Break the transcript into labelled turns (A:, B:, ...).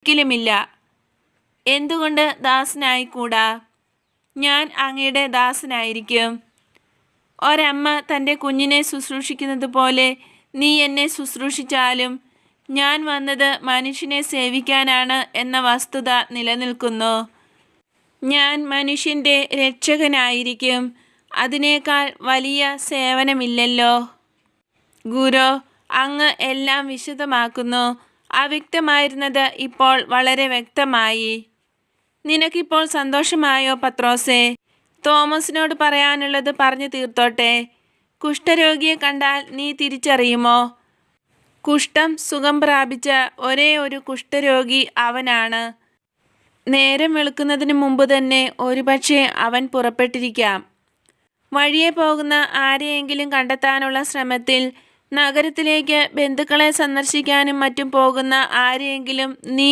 A: ഒരിക്കലുമില്ല. എന്തുകൊണ്ട് ദാസനായിക്കൂടാ? ഞാൻ അങ്ങയുടെ ദാസനായിരിക്കും. ഒരമ്മ തൻ്റെ കുഞ്ഞിനെ ശുശ്രൂഷിക്കുന്നത് പോലെ നീ എന്നെ ശുശ്രൂഷിച്ചാലും ഞാൻ വന്നത് മനുഷ്യനെ സേവിക്കാനാണ് എന്ന വസ്തുത നിലനിൽക്കുന്നു. ഞാൻ മനുഷ്യൻ്റെ രക്ഷകനായിരിക്കും. അതിനേക്കാൾ വലിയ സേവനമില്ലല്ലോ. ഗുരു, അങ്ങ് എല്ലാം വിശദമാക്കുന്നു. അവ്യക്തമായിരുന്നത് ഇപ്പോൾ വളരെ വ്യക്തമായി. നിനക്കിപ്പോൾ സന്തോഷമായോ പത്രോസേ? തോമസിനോട് പറയാനുള്ളത് പറഞ്ഞു തീർത്തോട്ടെ. കുഷ്ഠരോഗിയെ കണ്ടാൽ നീ തിരിച്ചറിയുമോ? കുഷ്ഠം സുഖം പ്രാപിച്ച ഒരേ ഒരു കുഷ്ഠരോഗി അവനാണ്. നേരം വെളുക്കുന്നതിന് മുമ്പ് തന്നെ ഒരുപക്ഷെ അവൻ പുറപ്പെട്ടിരിക്കാം. വഴിയെ പോകുന്ന ആരെയെങ്കിലും കണ്ടെത്താനുള്ള ശ്രമത്തിൽ നഗരത്തിലേക്ക് ബന്ധുക്കളെ സന്ദർശിക്കാനും മറ്റും പോകുന്ന ആരെയെങ്കിലും നീ